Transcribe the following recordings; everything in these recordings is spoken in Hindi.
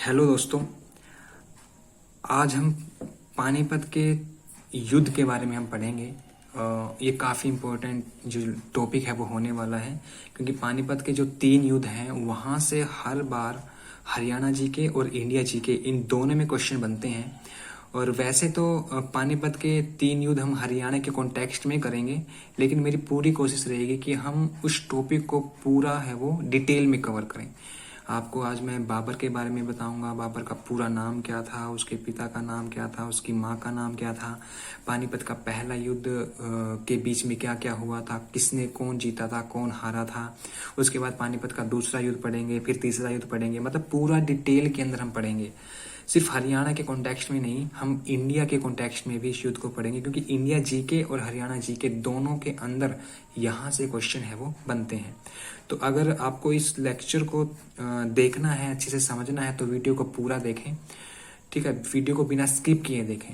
हेलो दोस्तों। आज हम पानीपत के युद्ध के बारे में हम पढ़ेंगे। ये काफ़ी इम्पोर्टेंट जो टॉपिक है वो होने वाला है, क्योंकि पानीपत के जो 3 युद्ध हैं वहाँ से हर बार हरियाणा जी के और इंडिया जी के इन दोनों में क्वेश्चन बनते हैं। और वैसे तो पानीपत के 3 युद्ध हम हरियाणा के कॉन्टेक्स्ट में करेंगे, लेकिन मेरी पूरी कोशिश रहेगी कि हम उस टॉपिक को पूरा है वो डिटेल में कवर करें। आपको आज मैं बाबर के बारे में बताऊंगा। बाबर का पूरा नाम क्या था, उसके पिता का नाम क्या था, उसकी माँ का नाम क्या था, पानीपत का पहला युद्ध के बीच में क्या क्या हुआ था, किसने कौन जीता था, कौन हारा था। उसके बाद पानीपत का दूसरा युद्ध पढ़ेंगे, फिर तीसरा युद्ध पढ़ेंगे। मतलब पूरा डिटेल के अंदर हम पढ़ेंगे। सिर्फ हरियाणा के कॉन्टेक्स्ट में नहीं, हम इंडिया के कॉन्टेक्स्ट में भी इस युद्ध को पढ़ेंगे, क्योंकि इंडिया जीके और हरियाणा जीके दोनों के अंदर यहाँ से क्वेश्चन है वो बनते हैं। तो अगर आपको इस लेक्चर को देखना है, अच्छे से समझना है, तो वीडियो को पूरा देखें। ठीक है, वीडियो को बिना स्किप किए देखें।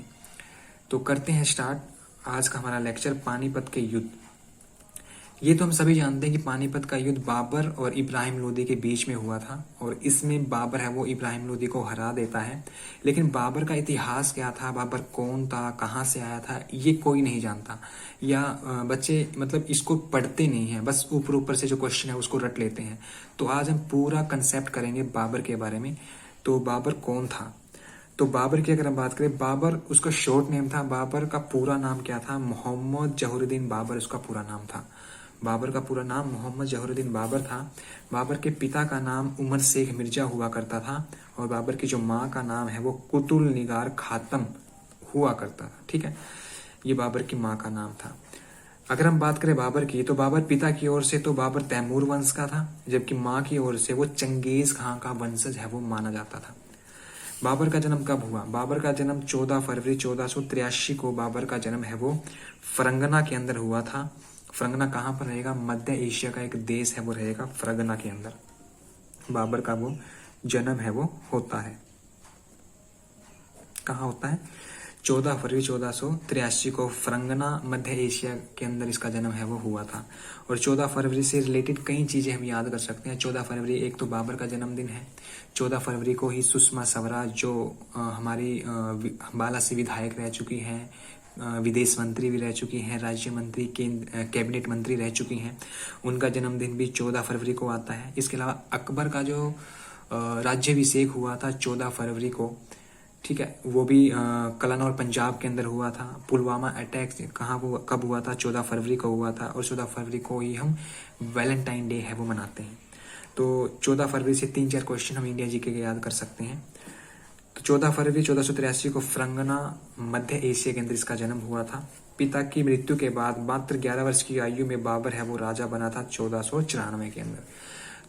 तो करते हैं स्टार्ट आज का हमारा लेक्चर, पानीपत के युद्ध। ये तो हम सभी जानते हैं कि पानीपत का युद्ध बाबर और इब्राहिम लोदी के बीच में हुआ था, और इसमें बाबर है वो इब्राहिम लोदी को हरा देता है। लेकिन बाबर का इतिहास क्या था, बाबर कौन था, कहाँ से आया था, ये कोई नहीं जानता, या बच्चे मतलब इसको पढ़ते नहीं है, बस ऊपर ऊपर से जो क्वेश्चन है उसको रट लेते हैं। तो आज हम पूरा कंसेप्ट करेंगे बाबर के बारे में। तो बाबर कौन था? तो बाबर की अगर हम बात करें, बाबर उसका शॉर्ट नेम था। बाबर का पूरा नाम क्या था? मोहम्मद जहुरुद्दीन बाबर उसका पूरा नाम था। बाबर का पूरा नाम मोहम्मद जहुरुद्दीन बाबर था। बाबर के पिता का नाम उमर शेख मिर्जा हुआ करता था, और बाबर की जो माँ का नाम है वो कुतुल निगार खातम हुआ करता था। ठीक है, ये बाबर की माँ का नाम था। अगर हम बात करें बाबर की, तो बाबर पिता की ओर से तो बाबर तैमूर वंश का था, जबकि माँ की ओर से वो चंगेज खां का वंशज है वो माना जाता था। बाबर का जन्म कब हुआ? बाबर का जन्म 14 फरवरी 1483 को बाबर का जन्म है वो फरंगना के अंदर हुआ था। फरंगना कहाँ पर रहेगा? मध्य एशिया का एक देश है वो रहेगा फरंगना के अंदर। बाबर का वो जन्म है वो होता है। कहाँ होता है? 14 फरवरी 1483 को फरंगना मध्य एशिया के अंदर इसका जन्म है वो हुआ था। और 14 फरवरी से रिलेटेड कई चीजें हम याद कर सकते हैं। 14 फरवरी एक तो बाबर का जन्मदिन है। 14 फरवरी को ही सुषमा स्वराज जो हमारी बाला से विधायक रह चुकी हैं, विदेश मंत्री भी रह चुकी हैं, राज्य मंत्री, कैबिनेट मंत्री रह चुकी हैं, उनका जन्मदिन भी 14 फरवरी को आता है। इसके अलावा अकबर का जो राज्याभिषेक हुआ था 14 फरवरी को, ठीक है, वो भी कलन और पंजाब के अंदर हुआ था। पुलवामा अटैक कहाँ वो कब हुआ था? 14 फरवरी को हुआ था, और 14 फरवरी को ही हम वैलेंटाइन डे है वो मनाते हैं। तो 14 फरवरी से 3-4 क्वेश्चन हम इंडिया जीके के याद कर सकते हैं। तो 14 फरवरी 1483 को फरंगना मध्य एशिया के अंदर इसका जन्म हुआ था। पिता की मृत्यु के बाद मात्र 11 वर्ष की आयु में बाबर है वो राजा बना था 1494 के अंदर।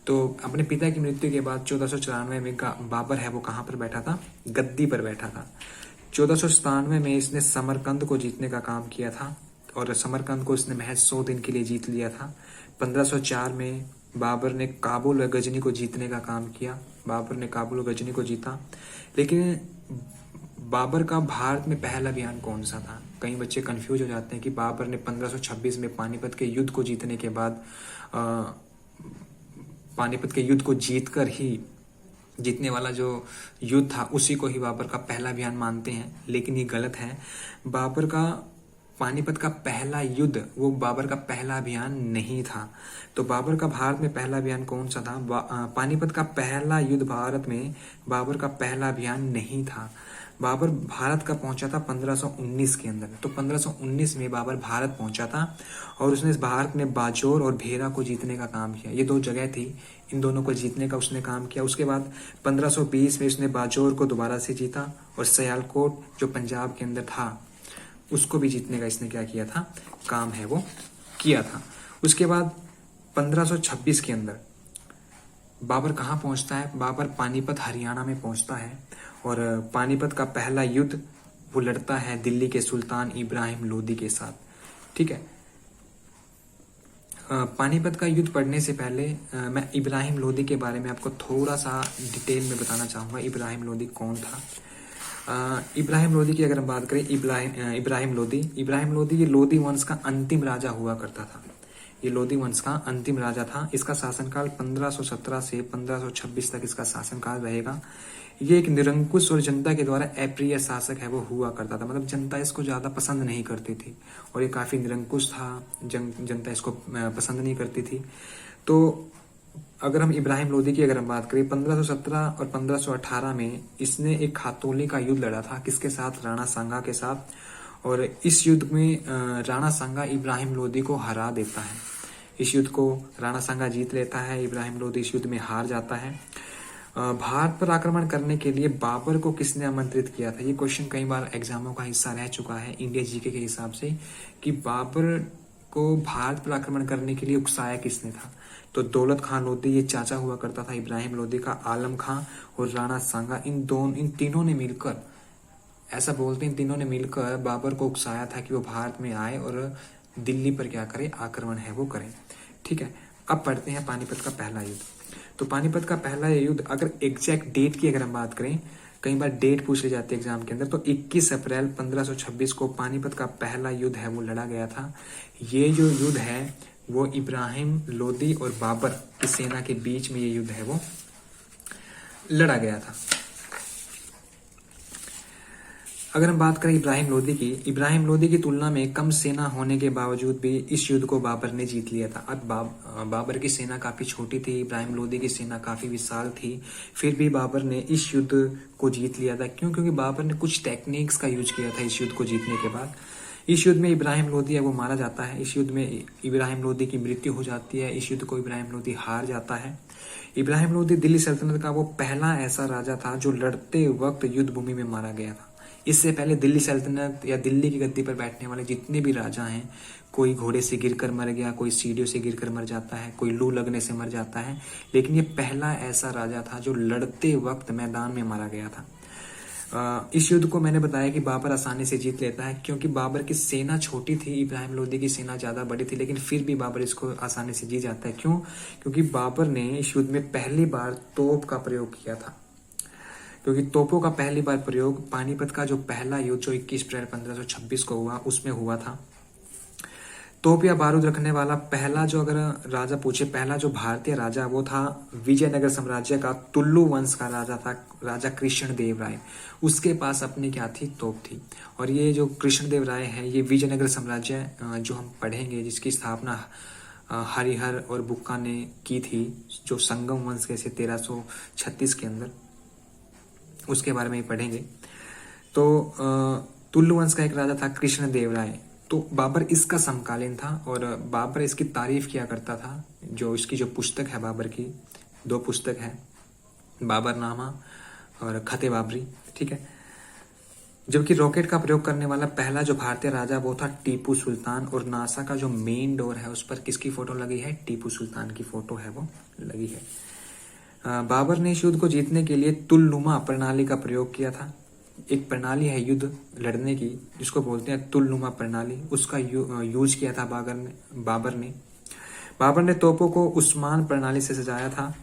तो अपने पिता की मृत्यु के बाद 1494 में बाबर है वो कहाँ पर बैठा था? गद्दी पर बैठा था। 1497 में इसने समरकंद को जीतने का काम किया था, और समरकंद को इसने महज 100 दिन के लिए जीत लिया था। 1504 में बाबर ने काबुल और गजनी को जीतने का काम किया। बाबर ने काबुल और गजनी को जीता। लेकिन बाबर का भारत में पहला अभियान कौन सा था? कई बच्चे कंफ्यूज हो जाते हैं कि बाबर ने 1526 में पानीपत के युद्ध को जीतने के बाद पानीपत के युद्ध को जीतकर ही जीतने वाला जो युद्ध था उसी को ही बाबर का पहला अभियान मानते हैं, लेकिन ये गलत है। बाबर का पानीपत का पहला युद्ध वो बाबर का पहला अभियान नहीं था। तो बाबर का भारत में पहला अभियान कौन सा था? पानीपत का पहला युद्ध भारत में बाबर का पहला अभियान नहीं था। बाबर भारत का पहुंचा था 1519 के अंदर। तो 1519 में बाबर भारत पहुंचा था, और उसने इस भारत में बाजौर और भेरा को जीतने का काम किया। ये 2 जगह थी, इन दोनों को जीतने का उसने काम किया। उसके बाद 1520 में उसने बाजौर को दोबारा से जीता, और सियालकोट जो पंजाब के अंदर था उसको भी जीतने का इसने क्या किया था? काम है वो किया था। उसके बाद 1526 के अंदर बाबर कहाँ पहुंचता है? बाबर पानीपत हरियाणा में पहुंचता है, और पानीपत का पहला युद्ध वो लड़ता है दिल्ली के सुल्तान इब्राहिम लोदी के साथ। ठीक है, पानीपत का युद्ध पढ़ने से पहले मैं इब्राहिम लोदी के बारे में आपको थोड़ा सा डिटेल में बताना चाहूँगा। इब्राहिम लोदी कौन था? इब्राहिम लोदी की अगर हम बात करें, इब्राहिम लोदी ये लोदी वंश का अंतिम राजा हुआ करता था। ये लोधी वंश का अंतिम राजा था। इसका शासनकाल 1517 से 1526 तक इसका शासनकाल रहेगा। ये एक निरंकुश और जनता के द्वारा अप्रिय शासक है वो हुआ करता था, मतलब जनता इसको ज्यादा पसंद नहीं करती थी और ये काफी निरंकुश था, जनता इसको पसंद नहीं करती थी। तो अगर हम इब्राहिम लोदी की अगर हम बात करें, 1517 और 1518 में इसने एक खातोली का युद्ध लड़ा था, किसके साथ? राणा सांगा के साथ। और इस युद्ध में राणा सांगा इब्राहिम लोदी को हरा देता है। इस युद्ध को राणा सांगा जीत लेता है, इब्राहिम लोदी इस युद्ध में हार जाता है। भारत पर आक्रमण करने के लिए बाबर को किसने आमंत्रित किया था? ये क्वेश्चन कई बार एग्जामों का हिस्सा रह चुका है इंडिया जीके के हिसाब से, कि बाबर को भारत पर आक्रमण करने के लिए उकसाया किसने था? तो दौलत खान लोदी, ये चाचा हुआ करता था इब्राहिम लोदी का, आलम खां और राणा सांगा, इन तीनों ने मिलकर, ऐसा बोलते हैं इन तीनों ने मिलकर बाबर को उकसाया था कि वो भारत में आए और दिल्ली पर क्या करे? आक्रमण है वो करें। ठीक है, अब पढ़ते हैं पानीपत का पहला युद्ध। तो पानीपत का पहला युद्ध, अगर एग्जैक्ट डेट की अगर हम बात करें, कई बार डेट पूछ ली जाती है एग्जाम के अंदर, तो 21 अप्रैल 1526 को पानीपत का पहला युद्ध है वो लड़ा गया था। ये जो युद्ध है वो इब्राहिम लोदी और बाबर की सेना के बीच में ये युद्ध है वो लड़ा गया था। अगर हम बात करें इब्राहिम लोदी की तुलना में कम सेना होने के बावजूद भी इस युद्ध को बाबर ने जीत लिया था। अब बाबर की सेना काफी छोटी थी, इब्राहिम लोदी की सेना काफी विशाल थी, फिर भी बाबर ने इस युद्ध को जीत लिया था। क्यों? क्योंकि बाबर ने कुछ टेक्निक्स का यूज किया था इस युद्ध को जीतने के बाद। इस युद्ध में इब्राहिम लोदी है वो मारा जाता है, इस युद्ध में इब्राहिम लोदी की मृत्यु हो जाती है, इस युद्ध को इब्राहिम लोदी हार जाता है। इब्राहिम लोदी दिल्ली सल्तनत का वो पहला ऐसा राजा था जो लड़ते वक्त युद्ध भूमि में मारा गया था। इससे पहले दिल्ली सल्तनत या दिल्ली की गद्दी पर बैठने वाले जितने भी राजा हैं, कोई घोड़े से गिरकर मर गया, कोई सीढ़ियों से गिरकर मर जाता है, कोई लू लगने से मर जाता है, लेकिन ये पहला ऐसा राजा था जो लड़ते वक्त मैदान में मारा गया था। इस युद्ध को मैंने बताया कि बाबर आसानी से जीत लेता है, क्योंकि बाबर की सेना छोटी थी, इब्राहिम लोदी की सेना ज्यादा बड़ी थी, लेकिन फिर भी बाबर इसको आसानी से जीत जाता है। क्यों? क्योंकि बाबर ने इस युद्ध में पहली बार तोप का प्रयोग किया था। क्योंकि तोपों का पहली बार प्रयोग पानीपत का जो पहला युद्ध जो 21 अप्रैल 1526 को हुआ उसमें हुआ था। तोप या बारूद रखने वाला पहला जो अगर राजा पूछे, पहला जो भारतीय राजा वो था विजयनगर साम्राज्य का तुल्लु वंश का राजा था, राजा कृष्णदेव राय। उसके पास अपनी क्या थी? तोप थी। और ये जो कृष्णदेव राय है ये विजयनगर साम्राज्य जो हम पढ़ेंगे, जिसकी स्थापना हरिहर और बुक्का ने की थी, जो संगम वंश के से 1336 के अंदर, उसके बारे में ही पढ़ेंगे। तो तुल्लु वंश का एक राजा था कृष्णदेव राय, तो बाबर इसका समकालीन था और बाबर इसकी तारीफ किया करता था। जो इसकी जो पुस्तक है बाबर की, 2 पुस्तक है, बाबरनामा और खते बाबरी। ठीक है, जबकि रॉकेट का प्रयोग करने वाला पहला जो भारतीय राजा वो था टीपू सुल्तान, और नासा का जो मेन डोर है उस पर किसकी फोटो लगी है? टीपू सुल्तान की फोटो है वो लगी है। बाबर ने इस युद्ध को जीतने के लिए तुलनुमा प्रणाली का प्रयोग किया था। एक प्रणाली है युद्ध लड़ने की जिसको बोलते हैं तुलनुमा प्रणाली, उसका यूज किया था बाबर ने तोपों को उस्मान प्रणाली से सजाया था।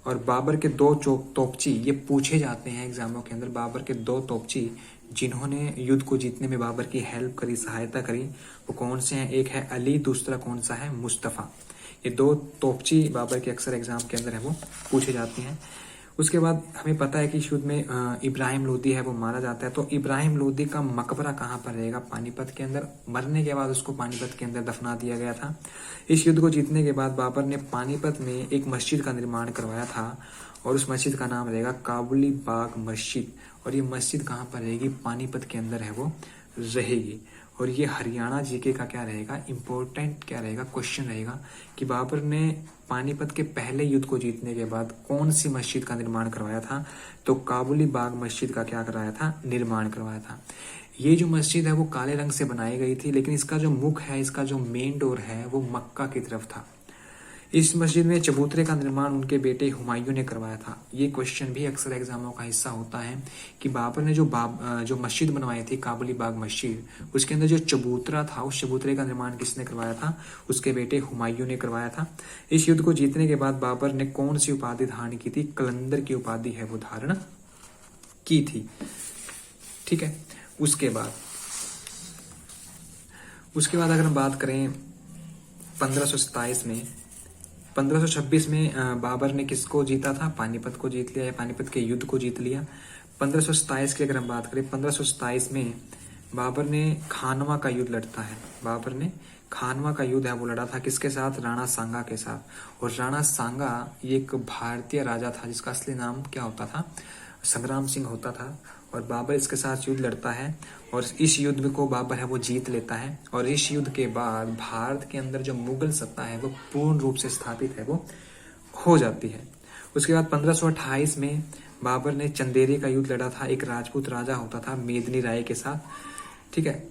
और बाबर के 2 तोपची, ये पूछे जाते हैं एग्जामों के अंदर, बाबर के 2 तोपची जिन्होंने युद्ध को जीतने में बाबर की हेल्प करी, सहायता करी, वो कौन से हैं? एक है अली, दूसरा कौन सा है? मुस्तफा। ये 2 तोपची बाबर के अक्सर एग्जाम के अंदर है वो पूछे जाती हैं। उसके बाद हमें पता है कि इस युद्ध में इब्राहिम लोदी है वो मारा जाता है। तो इब्राहिम लोदी का मकबरा कहाँ पर रहेगा? पानीपत के अंदर। मरने के बाद उसको पानीपत के अंदर दफना दिया गया था। इस युद्ध को जीतने के बाद बाबर ने पानीपत में एक मस्जिद का निर्माण करवाया था और उस मस्जिद का नाम रहेगा काबुली बाग मस्जिद। और ये मस्जिद कहाँ पर रहेगी? पानीपत के अंदर है वो रहेगी। और ये हरियाणा जीके का क्या रहेगा? इंपॉर्टेंट क्या रहेगा? क्वेश्चन रहेगा कि बाबर ने पानीपत के पहले युद्ध को जीतने के बाद कौन सी मस्जिद का निर्माण करवाया था? तो काबुली बाग मस्जिद का क्या कराया था? निर्माण करवाया था। ये जो मस्जिद है वो काले रंग से बनाई गई थी, लेकिन इसका जो मुख है, इसका जो मेन डोर है वो मक्का की तरफ था। इस मस्जिद में चबूतरे का निर्माण उनके बेटे हुमायूं ने करवाया था। ये क्वेश्चन भी अक्सर एग्जामों का हिस्सा होता है कि बाबर ने जो मस्जिद बनवाई थी काबुली बाग मस्जिद, उसके अंदर जो चबूतरा था, उस चबूतरे का निर्माण किसने करवाया था? उसके बेटे हुमायूं ने करवाया था। इस युद्ध को जीतने के बाद बाबर ने कौन सी उपाधि धारण की थी? कलंदर की उपाधि है वो धारण की थी। ठीक है, उसके बाद अगर हम बात करें 1527 में 1526 में बाबर ने किसको जीता था? पानीपत को जीत लिया, या पानीपत के युद्ध को जीत लिया। 1527 की अगर हम बात करें, 1527 में बाबर ने खानवा का युद्ध लड़ता है। बाबर ने खानवा का युद्ध है वो लड़ा था, किसके साथ? राणा सांगा के साथ। और राणा सांगा ये एक भारतीय राजा था जिसका असली नाम क्या होता था? संग्राम सिंह होता था। और बाबर इसके साथ युद्ध लड़ता है और इस युद्ध को बाबर है वो जीत लेता है। और इस युद्ध के बाद भारत के अंदर जो मुगल सत्ता है वो पूर्ण रूप से स्थापित है वो हो जाती है। उसके बाद 1528 में बाबर ने चंदेरी का युद्ध लड़ा था, एक राजपूत राजा होता था मेदिनी राय के साथ, ठीक है।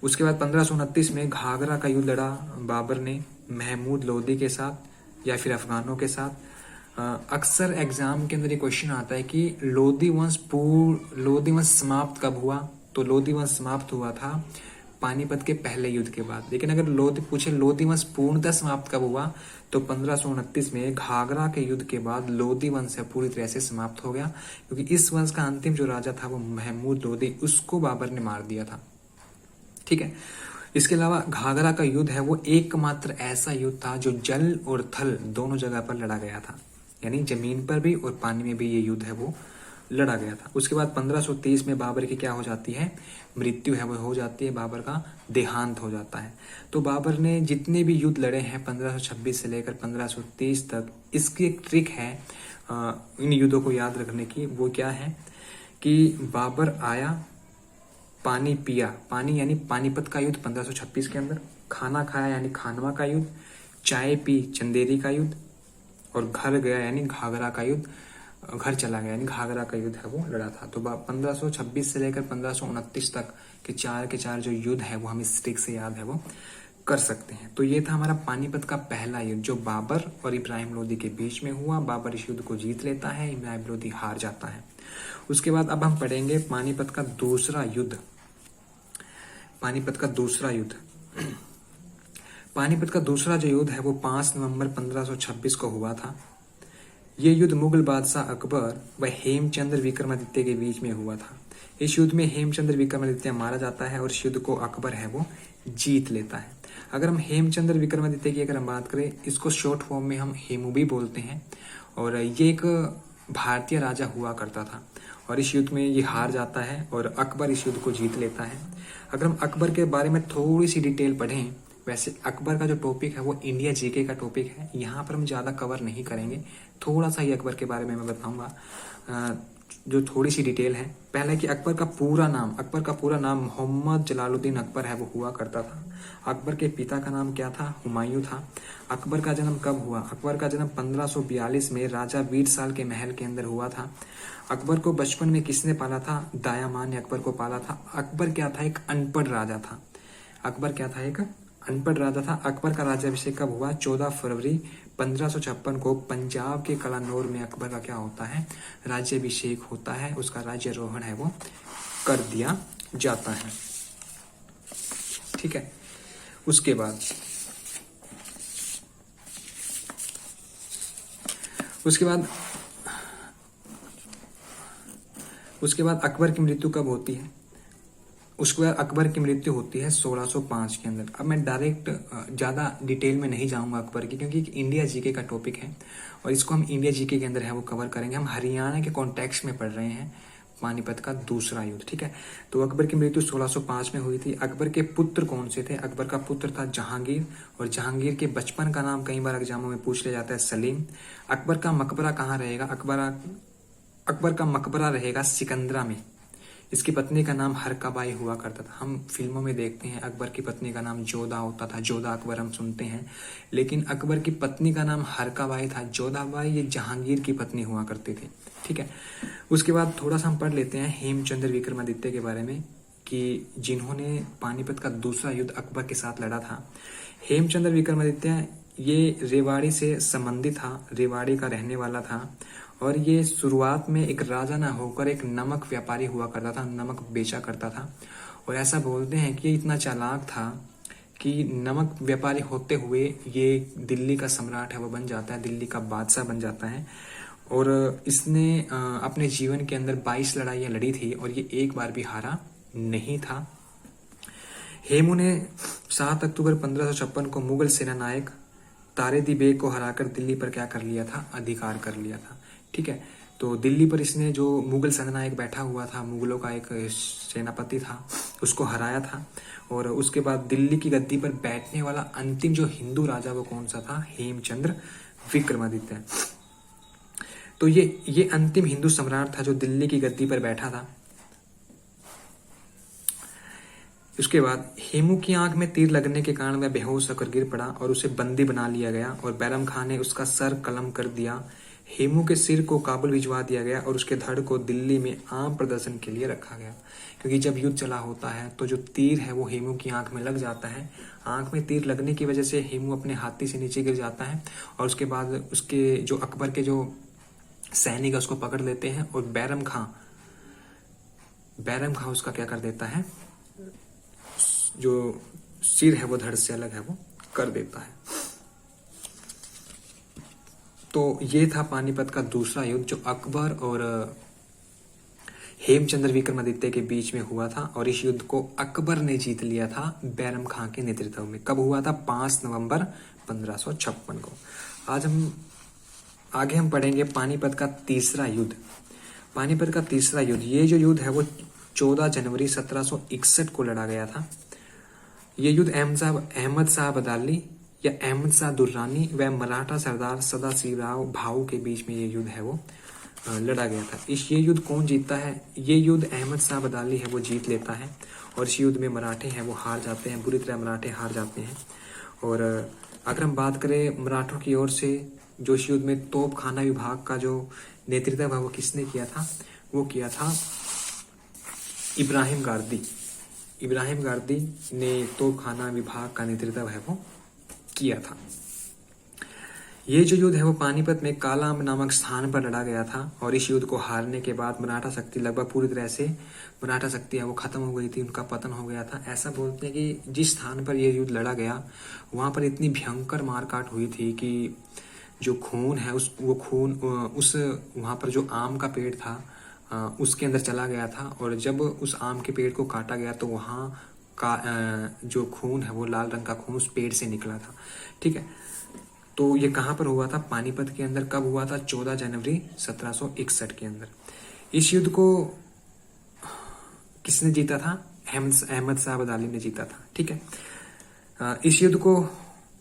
उसके बाद 1529 में घाघरा का युद्ध लड़ा बाबर ने महमूद लोदी के साथ या फिर अफगानों के साथ। अक्सर एग्जाम के अंदर ये क्वेश्चन आता है कि लोदी वंश समाप्त कब हुआ? तो लोदी वंश समाप्त हुआ था पानीपत के पहले युद्ध के बाद। लेकिन अगर लोदी वंश पूर्णतः समाप्त कब हुआ? तो 1529 में घाघरा के युद्ध के बाद लोदी वंश पूरी तरह से समाप्त हो गया, क्योंकि इस वंश का अंतिम जो राजा था वो महमूद लोदी, उसको बाबर ने मार दिया था, ठीक है। इसके अलावा घाघरा का युद्ध है वो एकमात्र ऐसा युद्ध था जो जल और थल दोनों जगह पर लड़ा गया था, यानी जमीन पर भी और पानी में भी ये युद्ध है वो लड़ा गया था। उसके बाद 1530 में बाबर की क्या हो जाती है? मृत्यु है वो हो जाती है, बाबर का देहांत हो जाता है। तो बाबर ने जितने भी युद्ध लड़े हैं 1526 से लेकर 1530 तक, इसकी एक ट्रिक है इन युद्धों को याद रखने की। वो क्या है कि बाबर आया, पानी पिया, पानी यानी पानीपत का युद्ध 1526 के अंदर, खाना खाया यानी खानवा का युद्ध, चाय पी चंदेरी का युद्ध, और घर गया यानी घाघरा का युद्ध, घर चला गया यानी घाघरा का युद्ध है वो लड़ा था। तो 1526 से लेकर 1529 तक के चार जो युद्ध है वो हम इस ट्रिक से याद है वो कर सकते हैं। तो ये था हमारा पानीपत का पहला युद्ध जो बाबर और इब्राहिम लोदी के बीच में हुआ। बाबर इस युद्ध को जीत लेता है, इब्राहिम लोदी हार जाता है। उसके बाद अब हम पढ़ेंगे पानीपत का दूसरा युद्ध। पानीपत का दूसरा युद्ध पानीपत का दूसरा जो युद्ध है वो 5 नवंबर 1526 को हुआ था। ये युद्ध मुगल बादशाह अकबर व हेमचंद्र विक्रमादित्य के बीच में हुआ था। इस युद्ध में हेमचंद्र विक्रमादित्य मारा जाता है और इस युद्ध को अकबर है वो जीत लेता है। अगर हम हेमचंद्र विक्रमादित्य की अगर हम बात करें, इसको शॉर्ट फॉर्म में हम हेमू भी बोलते हैं, और ये एक भारतीय राजा हुआ करता था और इस युद्ध में ये हार जाता है और अकबर इस युद्ध को जीत लेता है। अगर हम अकबर के बारे में थोड़ी सी डिटेल पढ़ें, वैसे अकबर का जो टॉपिक है वो इंडिया जीके का टॉपिक है, यहाँ पर हम ज़्यादा कवर नहीं करेंगे, थोड़ा सा ही अकबर के बारे में मैं बताऊंगा जो थोड़ी सी डिटेल है। पहला कि अकबर का पूरा नाम मोहम्मद जलालुद्दीन अकबर है वो हुआ करता था। अकबर के पिता का नाम क्या था? हुमायूं था। अकबर का जन्म कब हुआ? अकबर का जन्म 1542 में राजा बीरसाल के महल के अंदर हुआ था। अकबर को बचपन में किसने पाला था? दाया माँ ने अकबर को पाला था। अकबर क्या था? एक अनपढ़ राजा था। अकबर क्या था? एक अनपढ़ राजा था। अकबर का राज्याभिषेक कब हुआ? 14 फरवरी 1556 को पंजाब के कलानौर में अकबर का क्या होता है? राज्याभिषेक होता है, उसका राज्यारोहण है वो कर दिया जाता है, ठीक है। उसके बाद अकबर की मृत्यु कब होती है? उसके बाद अकबर की मृत्यु होती है 1605 के अंदर। अब मैं डायरेक्ट ज़्यादा डिटेल में नहीं जाऊंगा अकबर की, क्योंकि इंडिया जीके का टॉपिक है और इसको हम इंडिया जीके के अंदर है वो कवर करेंगे। हम हरियाणा के कॉन्टेक्स्ट में पढ़ रहे हैं पानीपत का दूसरा युद्ध, ठीक है। तो अकबर की मृत्यु 1605 में हुई थी। अकबर के पुत्र कौन से थे? अकबर का पुत्र था जहांगीर, और जहांगीर के बचपन का नाम कई बार एग्जामों में पूछ लिया जाता है सलीम। अकबर का मकबरा कहाँ रहेगा? अकबर का मकबरा रहेगा सिकंदरा में। इसकी पत्नी का नाम हरकाबाई हुआ करता था। हम फिल्मों में देखते हैं अकबर की पत्नी का नाम जोधा होता था, जोधा अकबर हम सुनते हैं, लेकिन अकबर की पत्नी का नाम हरकाबाई था। जोधाबाई ये जहांगीर की पत्नी हुआ करती थी, ठीक है। उसके बाद थोड़ा सा हम पढ़ लेते हैं हेमचंद्र विक्रमादित्य के बारे में कि जिन्होंने पानीपत का दूसरा युद्ध अकबर के साथ लड़ा था। हेमचंद्र विक्रमादित्य ये रेवाड़ी से संबंधित था, रेवाड़ी का रहने वाला था, और ये शुरुआत में एक राजा ना होकर एक नमक व्यापारी हुआ करता था, नमक बेचा करता था। और ऐसा बोलते हैं कि ये इतना चालाक था कि नमक व्यापारी होते हुए ये दिल्ली का सम्राट है वो बन जाता है, दिल्ली का बादशाह बन जाता है। और इसने अपने जीवन के अंदर 22 लड़ाइयाँ लड़ी थी और ये एक बार भी हारा नहीं था। हेमू ने 7 अक्टूबर 1556 को मुगल सेना नायक तारेदी बेग को हराकर दिल्ली पर क्या कर लिया था, अधिकार कर लिया था। ठीक है, तो दिल्ली पर इसने जो मुगल सेना नायक बैठा हुआ था, मुगलों का एक सेनापति था, उसको हराया था। और उसके बाद दिल्ली की गद्दी पर बैठने वाला अंतिम जो हिंदू राजा वो कौन सा था, हेमचंद्र विक्रमादित्य। तो ये अंतिम हिंदू सम्राट था जो दिल्ली की गद्दी पर बैठा था। उसके बाद हेमू की आंख में तीर लगने के कारण वह बेहोश होकर गिर पड़ा और उसे बंदी बना लिया गया और बैरम खान ने उसका सर कलम कर दिया। हेमू के सिर को काबुल भिजवा दिया गया और उसके धड़ को दिल्ली में आम प्रदर्शन के लिए रखा गया, क्योंकि जब युद्ध चला होता है तो जो तीर है वो हेमू की आंख में लग जाता है। आंख में तीर लगने की वजह से हेमू अपने हाथी से नीचे गिर जाता है और उसके बाद उसके जो अकबर के जो सैनिक है उसको पकड़ लेते हैं और बैरम खां उसका क्या कर देता है, जो सिर है वो धड़ से अलग है वो कर देता है। तो ये था पानीपत का दूसरा युद्ध जो अकबर और हेमचंद्र विक्रमादित्य के बीच में हुआ था और इस युद्ध को अकबर ने जीत लिया था बैरम खां के नेतृत्व में। कब हुआ था, 5 नवंबर 1556 को। आज आगे हम पढ़ेंगे पानीपत का तीसरा युद्ध। पानीपत का तीसरा युद्ध, ये जो युद्ध है वो 14 जनवरी 1761 को लड़ा गया था। ये युद्ध अहमद शाह अब्दाली या अहमद शाह दुर्रानी व मराठा सरदार सदाशिवराव भाऊ के बीच में ये युद्ध है वो लड़ा गया था। ये युद्ध कौन जीतता है, ये युद्ध अहमद शाह अब्दाली है वो जीत लेता है और इस युद्ध में मराठे हैं वो हार जाते हैं, बुरी तरह मराठे हार जाते हैं। और अगर हम बात करें मराठों की ओर से, जो इस युद्ध में तोपखाना विभाग का जो नेतृत्व है वो किसने किया था, वो किया था इब्राहिम गारदी ने तोपखाना विभाग का नेतृत्व है वो किया था। ये जो युद्ध है वो पानीपत में कालाअंब नामक स्थान पर लड़ा गया था और इस युद्ध को हारने के बाद मराठा शक्ति लगभग पूरी तरह से मराठा शक्ति है वो खत्म हो गई थी, उनका पतन हो गया था। ऐसा बोलते हैं कि जिस स्थान पर यह युद्ध लड़ा गया वहां पर इतनी भयंकर मारकाट हुई थी कि जो खून है उस वहां पर जो आम का पेड़ था उसके अंदर चला गया था और जब उस आम के पेड़ को काटा गया तो वहां का जो खून है वो लाल रंग का खून उस पेड़ से निकला था। ठीक है, तो ये कहां पर हुआ था, पानीपत के अंदर। कब हुआ था, 14 जनवरी 1761 के अंदर। इस युद्ध को किसने जीता था, अहमद शाह अब्दाली ने जीता था। ठीक है,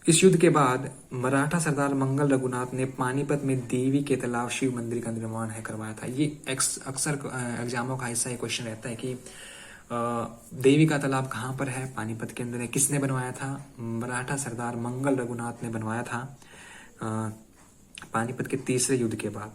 इस युद्ध के बाद मराठा सरदार मंगल रघुनाथ ने पानीपत में देवी के तालाब शिव मंदिर का निर्माण है करवाया था। ये अक्सर एग्जामों का हिस्सा ये क्वेश्चन रहता है कि देवी का तालाब कहाँ पर है, पानीपत के अंदर है। किसने बनवाया था, मराठा सरदार मंगल रघुनाथ ने बनवाया था पानीपत के तीसरे युद्ध के बाद।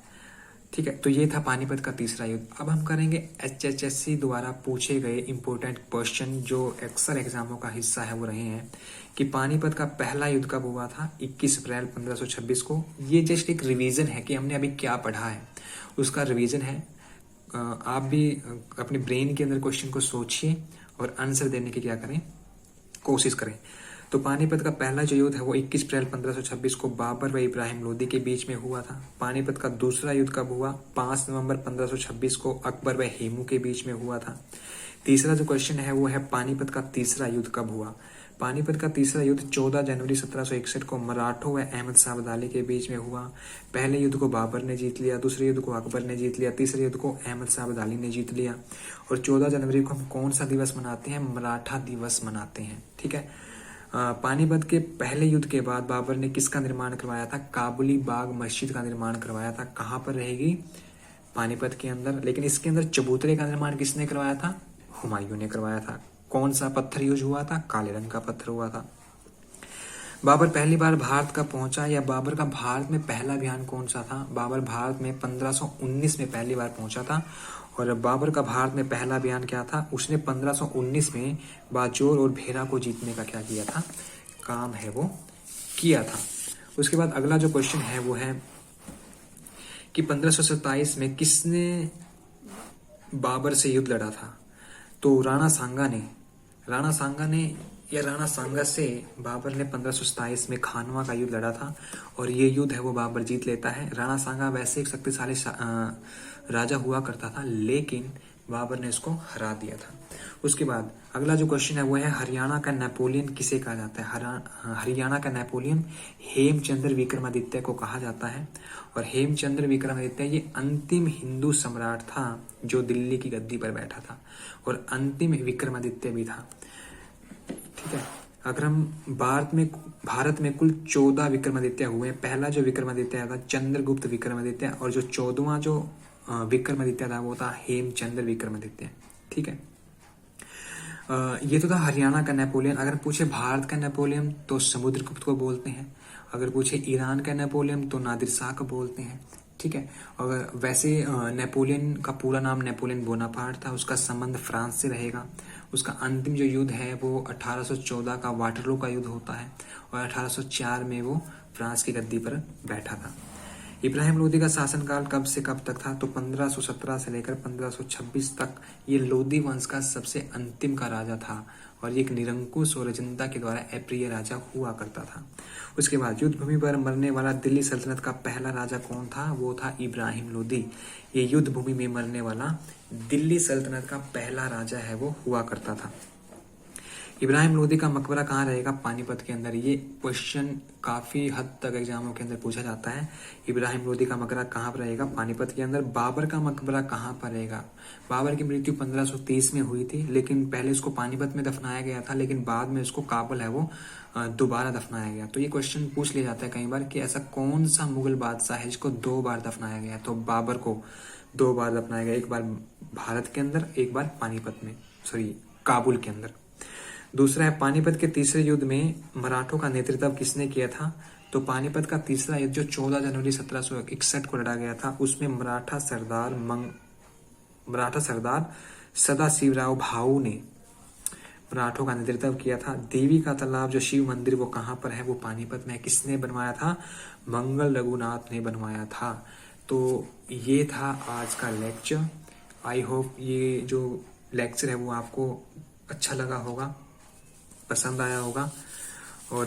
ठीक है, तो ये था पानीपत का तीसरा युद्ध। अब हम करेंगे HHSC द्वारा पूछे गए इंपॉर्टेंट क्वेश्चन जो अक्सर एग्जामों का हिस्सा है वो रहे हैं कि पानीपत का पहला युद्ध कब हुआ था, 21 अप्रैल 1526 को। ये जस्ट एक रिवीजन है कि हमने अभी क्या पढ़ा है, उसका रिवीजन है। आप भी अपने ब्रेन के अंदर क्वेश्चन को सोचिए और आंसर देने की क्या करें, कोशिश करें। तो पानीपत का पहला जो युद्ध है वो 21 अप्रैल 1526 को बाबर व इब्राहिम लोदी के बीच में हुआ था। पानीपत का दूसरा युद्ध कब हुआ, 5 नवंबर 1526 को अकबर व हेमू के बीच में हुआ था। तीसरा जो क्वेश्चन है वो है पानीपत का तीसरा युद्ध कब हुआ। पानीपत का तीसरा युद्ध 14 जनवरी 1761 को मराठों व अहमद शाह अब्दाली के बीच में हुआ। पहले युद्ध को बाबर ने जीत लिया, दूसरे युद्ध को अकबर ने जीत लिया, तीसरे युद्ध को अहमद शाह अब्दाली ने जीत लिया। और 14 जनवरी को हम कौन सा दिवस मनाते हैं, मराठा दिवस मनाते हैं। ठीक है, पानीपत के पहले युद्ध के बाद बाबर ने किसका निर्माण करवाया था, काबुली बाग मस्जिद का निर्माण करवाया था। कहाँ पर रहेगी, पानीपत के अंदर। लेकिन इसके अंदर चबूतरे का निर्माण किसने करवाया था, हुमायूं ने करवाया था। कौन सा पत्थर यूज हुआ था, काले रंग का पत्थर हुआ था। बाबर पहली बार भारत का पहुंचा या बाबर का भारत में पहला अभियान कौन सा था, बाबर भारत में 1519 में पहली बार पहुंचा था। और बाबर का भारत में पहला अभियान क्या था, उसने 1519 में बाजोर और भेरा को जीतने का क्या किया था, काम है वो किया था। उसके बाद अगला जो क्वेश्चन है वो है कि 1527 में किसने बाबर से युद्ध लड़ा था। तो राणा सांगा से बाबर ने 1527 में खानवा का युद्ध लड़ा था और ये युद्ध है वो बाबर जीत लेता है। राणा सांगा वैसे एक शक्तिशाली राजा हुआ करता था, लेकिन बाबर ने इसको हरा दिया था। उसके बाद अगला जो क्वेश्चन है वो है हरियाणा का नेपोलियन किसे कहा जाता है? हरियाणा का नेपोलियन हेमचंद्र विक्रमादित्य को कहा जाता है। और हेमचंद्र विक्रमादित्य ये अंतिम हिंदू सम्राट था जो दिल्ली की गद्दी पर बैठा था, और अंतिम विक्रमादित्य भी था। ठीक है, अगर हम भारत में कुल 14 विक्रमादित्य हुए। पहला जो विक्रमादित्य था चंद्रगुप्त विक्रमादित्य, और जो 14वां जो विक्रमादित्य था वो था हेमचंद्र विक्रमादित्य। ठीक है, ये तो था हरियाणा का नेपोलियन। अगर पूछे भारत का नेपोलियन तो समुद्रगुप्त को बोलते हैं। अगर पूछे ईरान का नेपोलियन तो नादिर शाह को बोलते हैं। ठीक है, अगर वैसे नेपोलियन का पूरा नाम नेपोलियन बोनापार्ट था। उसका संबंध फ्रांस से रहेगा। उसका अंतिम जो युद्ध है वो 1814 का वाटरलू का युद्ध होता है, और 1804 में वो फ्रांस की गद्दी पर बैठा था। इब्राहिम लोदी का शासनकाल कब से कब तक था? तो 1517 से लेकर 1526 तक ये लोदी वंश का सबसे अंतिम का राजा था, और ये एक निरंकुश और जनता के द्वारा अप्रिय राजा हुआ करता था। उसके बाद युद्ध भूमि पर मरने वाला दिल्ली सल्तनत का पहला राजा कौन था? वो था इब्राहिम लोदी। ये युद्ध भूमि में मरने वाला दिल्ली सल्तनत का पहला राजा है वो हुआ करता था। इब्राहिम लोदी का मकबरा कहाँ रहेगा? पानीपत के अंदर। ये क्वेश्चन काफी हद तक एग्जामों के अंदर पूछा जाता है। इब्राहिम लोदी का मकबरा कहाँ पर रहेगा? पानीपत के अंदर। बाबर का मकबरा कहाँ पर रहेगा? बाबर की मृत्यु 1530 में हुई थी, लेकिन पहले उसको पानीपत में दफनाया गया था, लेकिन बाद में उसको काबुल है वो दोबारा दफनाया गया। तो ये क्वेश्चन पूछ लिया जाता है कई बार कि ऐसा कौन सा मुगल बादशाह है जिसको 2 बार दफनाया गया? तो बाबर को 2 बार दफनाया गया, एक बार भारत के अंदर, एक बार पानीपत में, सॉरी काबुल के अंदर। दूसरा है पानीपत के तीसरे युद्ध में मराठों का नेतृत्व किसने किया था? तो पानीपत का तीसरा युद्ध जो 14 जनवरी 1761 को लड़ा गया था, उसमें मराठा सरदार सदाशिवराव भाऊ ने मराठों का नेतृत्व किया था। देवी का तालाब जो शिव मंदिर वो कहाँ पर है? वो पानीपत में है। किसने बनवाया था? मंगल रघुनाथ ने बनवाया था। तो ये था आज का लेक्चर। आई होप ये जो लेक्चर है वो आपको अच्छा लगा होगा, पसंद आया होगा, और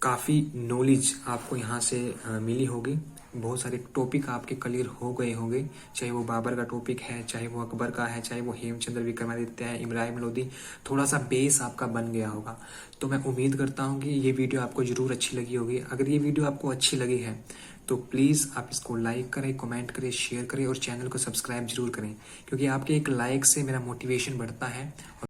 काफ़ी नॉलेज आपको यहाँ से मिली होगी। बहुत सारे टॉपिक आपके क्लियर हो गए होंगे, चाहे वो बाबर का टॉपिक है, चाहे वो अकबर का है, चाहे वो हेमचंद्र विक्रमादित्य है, इब्राहिम लोदी। थोड़ा सा बेस आपका बन गया होगा। तो मैं उम्मीद करता हूँ कि ये वीडियो आपको जरूर अच्छी लगी होगी। अगर ये वीडियो आपको अच्छी लगी है तो प्लीज़ आप इसको लाइक करें, कमेंट करें, शेयर करें, और चैनल को सब्सक्राइब जरूर करें, क्योंकि आपके एक लाइक से मेरा मोटिवेशन बढ़ता है।